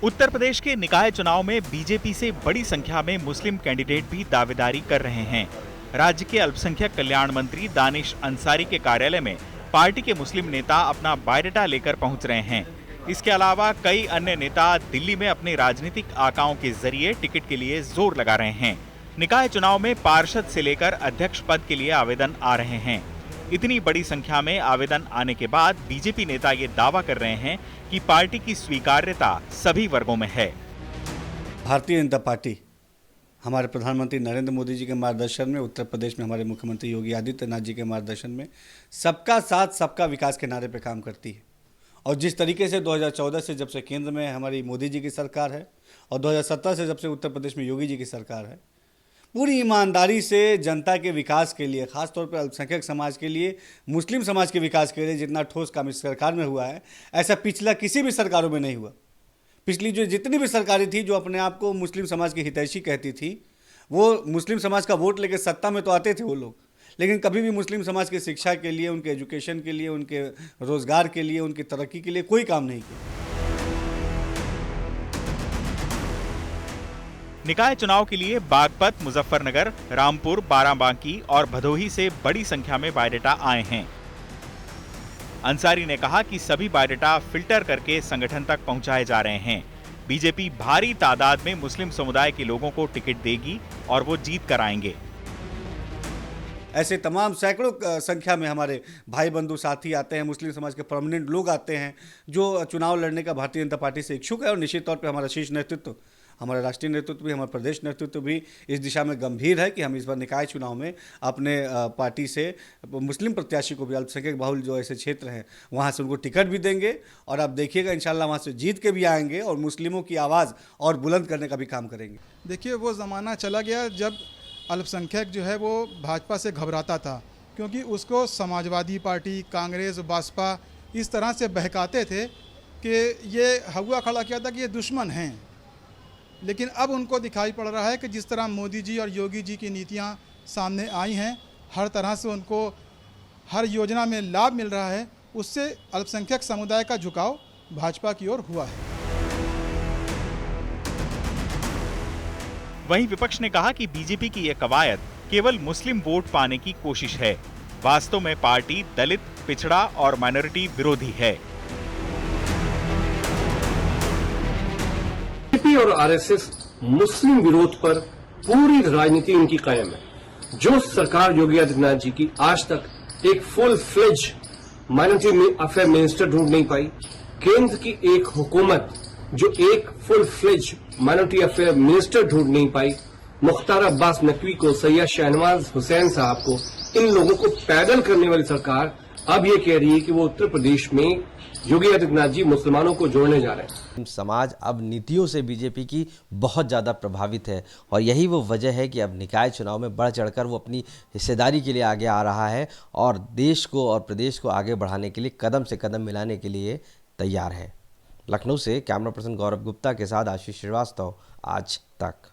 उत्तर प्रदेश के निकाय चुनाव में बीजेपी से बड़ी संख्या में मुस्लिम कैंडिडेट भी दावेदारी कर रहे हैं। राज्य के अल्पसंख्यक कल्याण मंत्री दानिश अंसारी के कार्यालय में पार्टी के मुस्लिम नेता अपना बायोडाटा लेकर पहुंच रहे हैं। इसके अलावा कई अन्य नेता दिल्ली में अपने राजनीतिक आकाओं के जरिए टिकट के लिए जोर लगा रहे हैं। निकाय चुनाव में पार्षद से लेकर अध्यक्ष पद के लिए आवेदन आ रहे हैं। इतनी बड़ी संख्या में आवेदन आने के बाद बीजेपी नेता ये दावा कर रहे हैं कि पार्टी की स्वीकार्यता सभी वर्गों में है। भारतीय जनता पार्टी हमारे प्रधानमंत्री नरेंद्र मोदी जी के मार्गदर्शन में, उत्तर प्रदेश में हमारे मुख्यमंत्री योगी आदित्यनाथ जी के मार्गदर्शन में सबका साथ सबका विकास के नारे पर काम करती है। और जिस तरीके से 2014 से जब से केंद्र में हमारी मोदी जी की सरकार है और 2017 से जब से उत्तर प्रदेश में योगी जी की सरकार है, पूरी ईमानदारी से जनता के विकास के लिए, खासतौर पर अल्पसंख्यक समाज के लिए, मुस्लिम समाज के विकास के लिए जितना ठोस काम इस सरकार में हुआ है, ऐसा पिछला किसी भी सरकारों में नहीं हुआ। पिछली जो जितनी भी सरकारें थी जो अपने आप को मुस्लिम समाज की हितैषी कहती थी, वो मुस्लिम समाज का वोट लेकर सत्ता में तो आते थे वो लोग, लेकिन कभी भी मुस्लिम समाज की शिक्षा के लिए, उनके एजुकेशन के लिए, उनके रोजगार के लिए, उनकी तरक्की के लिए कोई काम नहीं किया। निकाय चुनाव के लिए बागपत, मुजफ्फरनगर, रामपुर, बाराबांकी और भदोही से बड़ी संख्या में बायोडाटा आए हैं। अंसारी ने कहा कि सभी बायोडाटा फिल्टर करके संगठन तक पहुंचाए जा रहे हैं। बीजेपी भारी तादाद में मुस्लिम समुदाय के लोगों को टिकट देगी और वो जीत कर आएंगे। ऐसे तमाम सैकड़ों संख्या में हमारे भाई बंधु साथी आते हैं, मुस्लिम समाज के प्रोमिनेंट लोग आते हैं जो चुनाव लड़ने का भारतीय जनता पार्टी से इच्छुक है। और निश्चित तौर पर हमारा शीर्ष नेतृत्व, हमारा राष्ट्रीय नेतृत्व भी, हमारा प्रदेश नेतृत्व भी इस दिशा में गंभीर है कि हम इस बार निकाय चुनाव में अपने पार्टी से मुस्लिम प्रत्याशी को भी, अल्पसंख्यक बहुल जो ऐसे क्षेत्र हैं वहाँ से उनको टिकट भी देंगे और आप देखिएगा इंशाल्लाह वहाँ से जीत के भी आएंगे और मुस्लिमों की आवाज़ और बुलंद करने का भी काम करेंगे। देखिए, वो ज़माना चला गया जब अल्पसंख्यक जो है वो भाजपा से घबराता था, क्योंकि उसको समाजवादी पार्टी, कांग्रेस, बसपा इस तरह से बहकाते थे कि ये हवा खड़ा किया था कि ये दुश्मन हैं। लेकिन अब उनको दिखाई पड़ रहा है कि जिस तरह मोदी जी और योगी जी की नीतियां सामने आई हैं, हर तरह से उनको हर योजना में लाभ मिल रहा है, उससे अल्पसंख्यक समुदाय का झुकाव भाजपा की ओर हुआ है। वहीं विपक्ष ने कहा कि बीजेपी की यह कवायद केवल मुस्लिम वोट पाने की कोशिश है। वास्तव में पार्टी दलित, पिछड़ा और माइनॉरिटी विरोधी है। बीजेपी और आरएसएस मुस्लिम विरोध पर पूरी राजनीति इनकी कायम है। जो सरकार योगी आदित्यनाथ जी की आज तक एक full fledge minority affair minister ढूंढ नहीं पाई, केंद्र की एक हुकूमत जो एक full fledge minority affair minister ढूंढ नहीं पाई, मुख्तार अब्बास नकवी को, सैयद शहनवाज हुसैन साहब को, इन लोगों को पैदल करने वाली सरकार अब ये कह रही है कि वो उत्तर प्रदेश में योगी आदित्यनाथ जी मुसलमानों को जोड़ने जा रहे हैं। समाज अब नीतियों से बीजेपी की बहुत ज़्यादा प्रभावित है और यही वो वजह है कि अब निकाय चुनाव में बढ़ चढ़कर वो अपनी हिस्सेदारी के लिए आगे आ रहा है और देश को और प्रदेश को आगे बढ़ाने के लिए कदम से कदम मिलाने के लिए तैयार है। लखनऊ से कैमरा पर्सन गौरव गुप्ता के साथ आशीष श्रीवास्तव, आज तक।